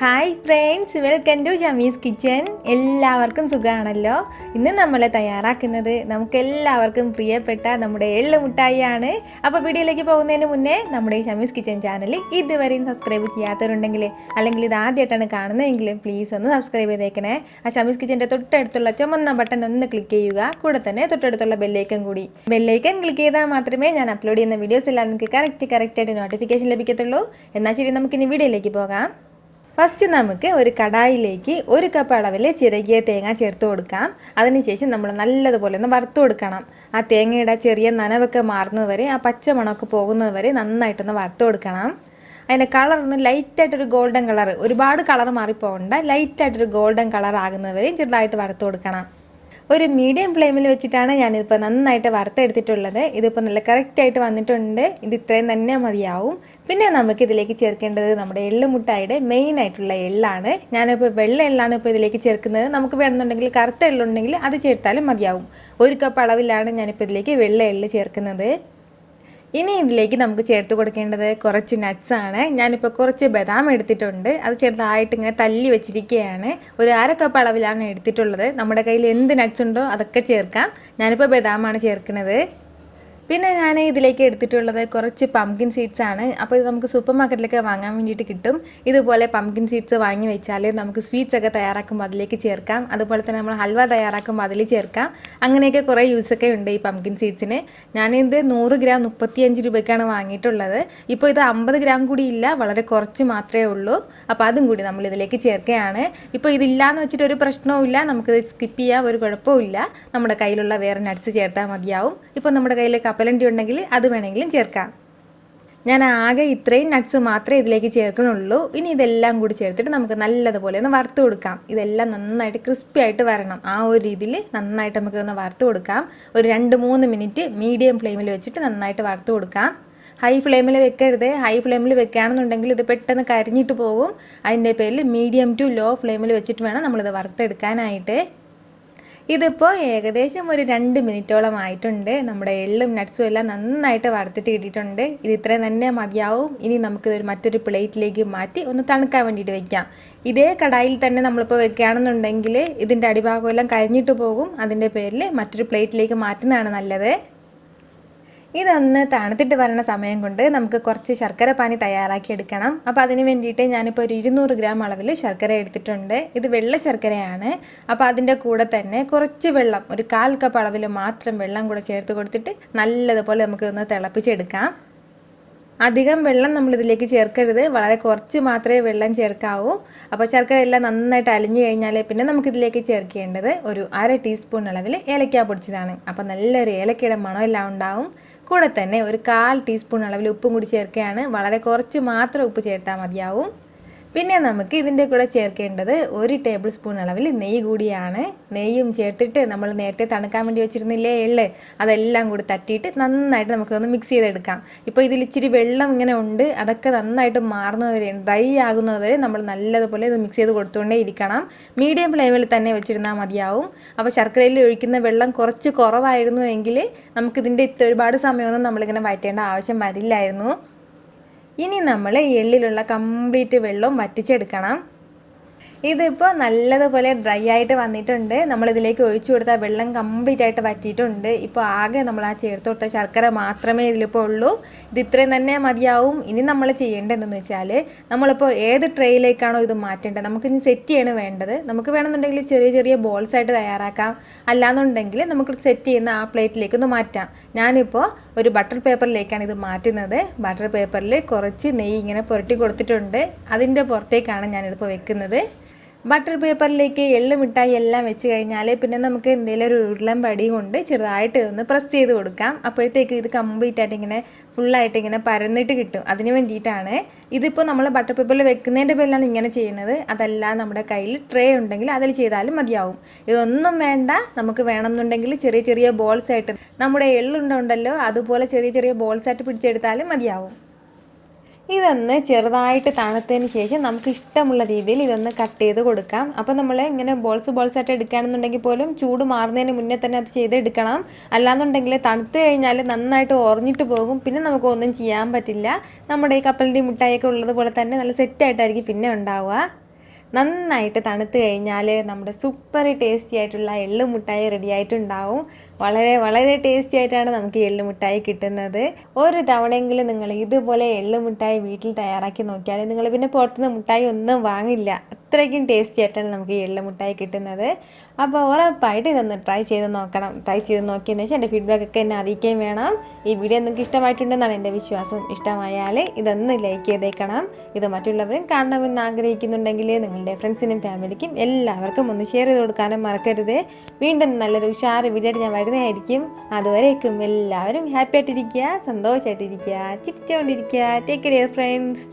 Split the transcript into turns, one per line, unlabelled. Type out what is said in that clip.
Hi friends, welcome to Shamees kitchen. എല്ലാവർക്കും സുഖമാണല്ലോ. ഇന്ന് നമ്മൾ തയ്യാറാക്കുന്നത് നമുക്കെല്ലാവർക്കും പ്രിയപ്പെട്ട നമ്മുടെ എള്ളു മിഠായിയാണ്. അപ്പോൾ വീഡിയോയിലേക്ക് പോകുന്നതിന് മുന്നേ നമ്മുടെ ഈ ഷമീസ് കിച്ചൻ ചാനൽ ഇതുവരെയും സബ്സ്ക്രൈബ് ചെയ്യാത്തവരുണ്ടെങ്കിൽ അല്ലെങ്കിൽ ഇത് ആദ്യമായിട്ടാണ് കാണുന്നതെങ്കിൽ പ്ലീസ് ഒന്ന് സബ്സ്ക്രൈബ് ചെയ്തേക്കണേ. ആ ഷമീസ് കിച്ചൻ്റെ തൊട്ടടുത്തുള്ള ചുമന്ന ബട്ടൺ ഒന്ന് ക്ലിക്ക് ചെയ്യുക. കൂടെ തന്നെ തൊട്ടടുത്തുള്ള ബെല്ലൈക്കൻ ക്ലിക്ക് ചെയ്താൽ മാത്രമേ ഞാൻ അപ്ലോഡ് ചെയ്യുന്ന വീഡിയോസ് എല്ലാം നിങ്ങൾക്ക് കറക്റ്റായിട്ട് നോട്ടിഫിക്കേഷൻ ലഭിക്കത്തുള്ളൂ. എന്നാൽ ശരി, നമുക്കിനി വീഡിയോയിലേക്ക് പോകാം. ഫസ്റ്റ് നമുക്ക് ഒരു കടായിലേക്ക് 1 കപ്പ് അളവിൽ ചിരകിയ തേങ്ങ ചേർത്ത് കൊടുക്കാം. അതിനുശേഷം നമ്മൾ നല്ലതുപോലെ ഒന്ന് വറുത്ത് കൊടുക്കണം. ആ തേങ്ങയുടെ ചെറിയ നനവൊക്കെ മാറുന്നത് വരെ, ആ പച്ചമണമൊക്കെ പോകുന്നത് വരെ നന്നായിട്ടൊന്ന് വറുത്ത് കൊടുക്കണം. അതിൻ്റെ കളറൊന്ന് ലൈറ്റായിട്ടൊരു ഗോൾഡൻ കളർ, ഒരുപാട് കളർ മാറിപ്പോകണ്ട, ലൈറ്റായിട്ടൊരു ഗോൾഡൻ കളർ ആകുന്നത് വരെയും ചെറുതായിട്ട് വറുത്ത് കൊടുക്കണം. ഒരു മീഡിയം ഫ്ലെയിമിൽ വെച്ചിട്ടാണ് ഞാനിതിപ്പോൾ നന്നായിട്ട് വറുത്തെടുത്തിട്ടുള്ളത്. ഇതിപ്പോൾ നല്ല കറക്റ്റായിട്ട് വന്നിട്ടുണ്ട്. ഇത് ഇത്രയും തന്നെ മതിയാവും. പിന്നെ നമുക്ക് ഇതിലേക്ക് ചേർക്കേണ്ടത് നമ്മുടെ എള്ളു മിഠായിയുടെ മെയിൻ ആയിട്ടുള്ള എള്ളാണ്. ഞാനിപ്പോൾ വെള്ള എള്ളാണ് ഇപ്പോൾ ഇതിലേക്ക് ചേർക്കുന്നത്. നമുക്ക് വേണമെന്നുണ്ടെങ്കിൽ കറുത്ത എള്ളുണ്ടെങ്കിൽ അത് ചേർത്താലും മതിയാവും. 1 കപ്പ് അളവിലാണ് ഞാനിപ്പോൾ ഇതിലേക്ക് വെള്ള എള്ള് ചേർക്കുന്നത്. ഇനി ഇതിലേക്ക് നമുക്ക് ചേർത്ത് കൊടുക്കേണ്ടത് കുറച്ച് നട്ട്സാണ്. ഞാനിപ്പോൾ കുറച്ച് ബദാം എടുത്തിട്ടുണ്ട്. അത് ചെറുതായിട്ട് ഇങ്ങനെ തല്ലി വെച്ചിരിക്കുകയാണ്. ഒരു 1/2 കപ്പ് അളവിലാണ് എടുത്തിട്ടുള്ളത്. നമ്മുടെ കയ്യിൽ എന്ത് നട്ട്സ് ഉണ്ടോ അതൊക്കെ ചേർക്കാം. ഞാനിപ്പോൾ ബദാമാണ് ചേർക്കുന്നത്. പിന്നെ ഞാൻ ഇതിലേക്ക് എടുത്തിട്ടുള്ളത് കുറച്ച് പംകിൻ സീഡ്സ് ആണ്. അപ്പോൾ ഇത് നമുക്ക് സൂപ്പർ മാർക്കറ്റിലൊക്കെ വാങ്ങാൻ വേണ്ടിയിട്ട് കിട്ടും. ഇതുപോലെ പംകിൻ സീഡ്സ് വാങ്ങി വെച്ചാൽ നമുക്ക് സ്വീറ്റ്സ് ഒക്കെ തയ്യാറാക്കുമ്പോൾ അതിലേക്ക് ചേർക്കാം. അതുപോലെ തന്നെ നമ്മൾ ഹൽവ തയ്യാറാക്കുമ്പോൾ അതിൽ ചേർക്കാം. അങ്ങനെയൊക്കെ കുറേ യൂസൊക്കെ ഉണ്ട് ഈ പംകിൻ സീഡ്സിന്. ഞാനിത് 100 ഗ്രാം 35 രൂപയ്ക്കാണ് വാങ്ങിയിട്ടുള്ളത്. ഇപ്പോൾ ഇത് 50 ഗ്രാം കൂടി ഇല്ല, വളരെ കുറച്ച് മാത്രമേ ഉള്ളൂ. അപ്പോൾ അതും കൂടി നമ്മൾ ഇതിലേക്ക് ചേർക്കുകയാണ്. ഇപ്പോൾ ഇതില്ലാന്ന് വെച്ചിട്ട് ഒരു പ്രശ്നവും ഇല്ല, നമുക്കിത് സ്കിപ്പ് ചെയ്യാം, ഒരു കുഴപ്പമില്ല. നമ്മുടെ കയ്യിലുള്ള വേറെ നട്ട്സ് ചേർത്താൽ മതിയാവും. ഇപ്പോൾ നമ്മുടെ കയ്യിൽ കപ്പലണ്ടി ഉണ്ടെങ്കിൽ അത് വേണമെങ്കിലും ചേർക്കാം. ഞാൻ ആകെ ഇത്രയും നട്ട്സ് മാത്രമേ ഇതിലേക്ക് ചേർക്കണുള്ളൂ. ഇനി ഇതെല്ലാം കൂടി ചേർത്തിട്ട് നമുക്ക് നല്ലതുപോലെ ഒന്ന് വറുത്ത് കൊടുക്കാം. ഇതെല്ലാം നന്നായിട്ട് ക്രിസ്പി ആയിട്ട് വരണം. ആ ഒരു രീതിയിൽ നന്നായിട്ട് നമുക്ക് ഒന്ന് വറുത്ത് കൊടുക്കാം. ഒരു 2-3 മിനിറ്റ് മീഡിയം ഫ്ലെയിമിൽ വെച്ചിട്ട് നന്നായിട്ട് വറുത്ത് കൊടുക്കാം. ഹൈ ഫ്ലെയിമിൽ വെക്കരുത്. ഹൈ ഫ്ലെയിമിൽ വെക്കുകയാണെന്നുണ്ടെങ്കിൽ ഇത് പെട്ടെന്ന് കരിഞ്ഞിട്ട് പോകും. അതിൻ്റെ പേരിൽ മീഡിയം ടു ലോ ഫ്ലെയിമിൽ വെച്ചിട്ട് വേണം നമ്മളിത് വറുത്തെടുക്കാനായിട്ട്. ഇതിപ്പോൾ ഏകദേശം ഒരു 2 മിനിറ്റോളം ആയിട്ടുണ്ട്. നമ്മുടെ എള്ളും നട്ട്സും എല്ലാം നന്നായിട്ട് വറുത്തിട്ട് കിട്ടിയിട്ടുണ്ട്. ഇത് ഇത്രയും തന്നെ മതിയാവും. ഇനി നമുക്കിതൊരു മറ്റൊരു പ്ലേറ്റിലേക്ക് മാറ്റി ഒന്ന് തണുക്കാൻ വേണ്ടിയിട്ട് വെക്കാം. ഇതേ കടായിൽ തന്നെ നമ്മളിപ്പോൾ വെക്കുകയാണെന്നുണ്ടെങ്കിൽ ഇതിൻ്റെ അടിഭാഗമെല്ലാം കരിഞ്ഞിട്ട് പോകും. അതിൻ്റെ പേരിൽ മറ്റൊരു പ്ലേറ്റിലേക്ക് മാറ്റുന്നതാണ് നല്ലത്. ഇതൊന്ന് തണുത്തിട്ട് വരുന്ന സമയം കൊണ്ട് നമുക്ക് കുറച്ച് ശർക്കര പാനി തയ്യാറാക്കി എടുക്കണം. അപ്പോൾ അതിന് വേണ്ടിയിട്ട് ഞാനിപ്പോൾ ഒരു 200 ഗ്രാം അളവിൽ ശർക്കര എടുത്തിട്ടുണ്ട്. ഇത് വെള്ള ശർക്കരയാണ്. അപ്പോൾ അതിൻ്റെ കൂടെ തന്നെ കുറച്ച് വെള്ളം, ഒരു 1/4 കപ്പ് അളവിൽ മാത്രം വെള്ളം കൂടെ ചേർത്ത് കൊടുത്തിട്ട് നല്ലതുപോലെ നമുക്കിതൊന്ന് തിളപ്പിച്ചെടുക്കാം. അധികം വെള്ളം നമ്മളിതിലേക്ക് ചേർക്കരുത്, വളരെ കുറച്ച് മാത്രമേ വെള്ളം ചേർക്കാവൂ. അപ്പോൾ ശർക്കര എല്ലാം നന്നായിട്ട് അലിഞ്ഞു കഴിഞ്ഞാൽ പിന്നെ നമുക്കിതിലേക്ക് ചേർക്കേണ്ടത് ഒരു 1/2 ടീസ്പൂൺ അളവിൽ ഏലക്ക പൊടിച്ചതാണ്. അപ്പോൾ നല്ലൊരു ഏലക്കയുടെ മണമെല്ലാം ഉണ്ടാവും. കൂടെ തന്നെ ഒരു 1/4 ടീസ്പൂൺ അളവിൽ ഉപ്പും കൂടി ചേർക്കുകയാണ്. വളരെ കുറച്ച് മാത്രം ഉപ്പ് ചേർത്താൽ മതിയാവും. പിന്നെ നമുക്ക് ഇതിൻ്റെ കൂടെ ചേർക്കേണ്ടത് 1 ടേബിൾ സ്പൂൺ അളവിൽ നെയ്യ് കൂടിയാണ്. നെയ്യും ചേർത്തിട്ട് നമ്മൾ നേരത്തെ തണുക്കാൻ വേണ്ടി വെച്ചിരുന്നില്ലേ എള്ള്, അതെല്ലാം കൂടി തട്ടിയിട്ട് നന്നായിട്ട് നമുക്കൊന്ന് മിക്സ് ചെയ്തെടുക്കാം. ഇപ്പോൾ ഇതിൽ ഇച്ചിരി വെള്ളം ഇങ്ങനെ ഉണ്ട്, അതൊക്കെ നന്നായിട്ട് മാറുന്നത് വരെ, ഡ്രൈ ആകുന്നത് വരെ നമ്മൾ നല്ലതുപോലെ ഇത് മിക്സ് ചെയ്ത് കൊടുത്തുകൊണ്ടേ ഇരിക്കണം. മീഡിയം ഫ്ലെയിമിൽ തന്നെ വെച്ചിരുന്നാൽ മതിയാവും. അപ്പോൾ ശർക്കരയിൽ ഒഴിക്കുന്ന വെള്ളം കുറച്ച് കുറവായിരുന്നു എങ്കിൽ നമുക്കിതിൻ്റെ ഒരുപാട് സമയമൊന്നും നമ്മളിങ്ങനെ വഴറ്റേണ്ട ആവശ്യം വരില്ലായിരുന്നു. ഇനി നമ്മൾ ഈ എള്ളിലുള്ള കംപ്ലീറ്റ് വെള്ളവും വറ്റിച്ചെടുക്കണം. ഇതിപ്പോൾ നല്ലതുപോലെ ഡ്രൈ ആയിട്ട് വന്നിട്ടുണ്ട്. നമ്മളിതിലേക്ക് ഒഴിച്ചു കൊടുത്ത വെള്ളം കംപ്ലീറ്റ് ആയിട്ട് വറ്റിയിട്ടുണ്ട്. ഇപ്പോൾ ആകെ നമ്മൾ ആ ചേർത്ത് കൊടുത്ത ശർക്കര മാത്രമേ ഇതിലിപ്പോൾ ഉള്ളൂ. ഇത് ഇത്രയും തന്നെ മതിയാവും. ഇനി നമ്മൾ ചെയ്യേണ്ടതെന്ന് വെച്ചാൽ നമ്മളിപ്പോൾ ഏത് ട്രേയിലേക്കാണോ ഇത് മാറ്റേണ്ടത്, നമുക്കിനി സെറ്റ് ചെയ്യണം വേണ്ടത്. നമുക്ക് വേണമെന്നുണ്ടെങ്കിൽ ചെറിയ ചെറിയ ബോൾസ് ആയിട്ട് തയ്യാറാക്കാം. അല്ലാന്നുണ്ടെങ്കിൽ നമുക്ക് സെറ്റ് ചെയ്യുന്ന ആ പ്ലേറ്റിലേക്ക് ഒന്ന് മാറ്റാം. ഞാനിപ്പോൾ ഒരു ബട്ടർ പേപ്പറിലേക്കാണ് ഇത് മാറ്റുന്നത്. ബട്ടർ പേപ്പറിൽ കുറച്ച് നെയ്യ് ഇങ്ങനെ പുരട്ടി കൊടുത്തിട്ടുണ്ട്. അതിൻ്റെ പുറത്തേക്കാണ് ഞാനിതിപ്പോൾ വെക്കുന്നത്. ബട്ടർ പേപ്പറിലേക്ക് എള്ളു മിഠായി എല്ലാം വെച്ച് കഴിഞ്ഞാൽ പിന്നെ നമുക്ക് എന്തെങ്കിലും ഒരു ഉരുളൻ പടി കൊണ്ട് ചെറുതായിട്ട് ഒന്ന് പ്രസ് ചെയ്ത് കൊടുക്കാം. അപ്പോഴത്തേക്ക് ഇത് കംപ്ലീറ്റ് ആയിട്ട് ഇങ്ങനെ ഫുള്ളായിട്ട് ഇങ്ങനെ പരന്നിട്ട് കിട്ടും. അതിന് വേണ്ടിയിട്ടാണ്. ഇതിപ്പോൾ നമ്മൾ ബട്ടർ പേപ്പറിൽ വെക്കുന്നതിൻ്റെ പേരിലാണ് ഇങ്ങനെ ചെയ്യുന്നത്. അതല്ല നമ്മുടെ കയ്യിൽ ട്രേ ഉണ്ടെങ്കിൽ അതിൽ ചെയ്താലും മതിയാവും. ഇതൊന്നും വേണ്ട, നമുക്ക് വേണമെന്നുണ്ടെങ്കിൽ ചെറിയ ചെറിയ ബോൾസ് ആയിട്ട് നമ്മുടെ എള്ളുണ്ടല്ലോ അതുപോലെ ചെറിയ ചെറിയ ബോൾസ് ആയിട്ട് പിടിച്ചെടുത്താലും മതിയാവും. ഇതൊന്ന് ചെറുതായിട്ട് തണുത്തതിന് ശേഷം നമുക്ക് ഇഷ്ടമുള്ള രീതിയിൽ ഇതൊന്ന് കട്ട് ചെയ്ത് കൊടുക്കാം. അപ്പോൾ നമ്മൾ ഇങ്ങനെ ബോൾസ് ആയിട്ട് എടുക്കുകയാണെന്നുണ്ടെങ്കിൽ പോലും ചൂട് മാറുന്നതിന് മുന്നേ തന്നെ അത് ചെയ്തെടുക്കണം. അല്ലാന്നുണ്ടെങ്കിൽ തണുത്ത് കഴിഞ്ഞാൽ നന്നായിട്ട് ഉറഞ്ഞിട്ട് പോകും. പിന്നെ നമുക്കൊന്നും ചെയ്യാൻ പറ്റില്ല. നമ്മുടെ ഈ കപ്പലണ്ടി മിഠായിയൊക്കെ ഉള്ളതുപോലെ തന്നെ നല്ല സെറ്റായിട്ടായിരിക്കും പിന്നെ ഉണ്ടാവുക. നന്നായിട്ട് തണുത്ത് കഴിഞ്ഞാൽ നമ്മുടെ സൂപ്പർ ടേസ്റ്റി ആയിട്ടുള്ള എള്ളു മിഠായി റെഡി ആയിട്ടുണ്ടാവും. വളരെ വളരെ ടേസ്റ്റി ആയിട്ടാണ് നമുക്ക് എള്ളു മിഠായി കിട്ടുന്നത്. ഒരു തവണയെങ്കിലും നിങ്ങൾ ഇതുപോലെ എള്ളു മിഠായി വീട്ടിൽ തയ്യാറാക്കി നോക്കിയാൽ നിങ്ങൾ പിന്നെ പുറത്തുനിന്ന് മിഠായി ഒന്നും വാങ്ങില്ല. അത്രയ്ക്കും ടേസ്റ്റി ആയിട്ടാണ് നമുക്ക് ഈ എള്ളു മിഠായി കിട്ടുന്നത്. അപ്പോൾ ഉറപ്പായിട്ട് ഇതൊന്ന് ട്രൈ ചെയ്ത് നോക്കണം. ട്രൈ ചെയ്ത് നോക്കിയതിന് ശേഷം എൻ്റെ ഫീഡ്ബാക്കൊക്കെ എന്നെ അറിയിക്കുകയും വേണം. ഈ വീഡിയോ നിങ്ങൾക്ക് ഇഷ്ടമായിട്ടുണ്ടെന്നാണ് എൻ്റെ വിശ്വാസം. ഇഷ്ടമായാൽ ഇതൊന്ന് ലൈക്ക് ചെയ്തേക്കണം. ഇത് മറ്റുള്ളവരും കാണണമെന്ന് ആഗ്രഹിക്കുന്നുണ്ടെങ്കിൽ നിങ്ങളുടെ ഫ്രണ്ട്സിനും ഫാമിലിക്കും എല്ലാവർക്കും ഒന്ന് ഷെയർ ചെയ്ത് കൊടുക്കാനും മറക്കരുത്. വീണ്ടും നല്ലൊരു ഉഷാറ് വീഡിയോ ഞാൻ വരുന്നതായിരിക്കും. അതുവരേക്കും എല്ലാവരും ഹാപ്പി ആയിട്ടിരിക്കുക, സന്തോഷമായിട്ടിരിക്കുക, ചിരിച്ചുകൊണ്ടിരിക്കുക. Take care friends.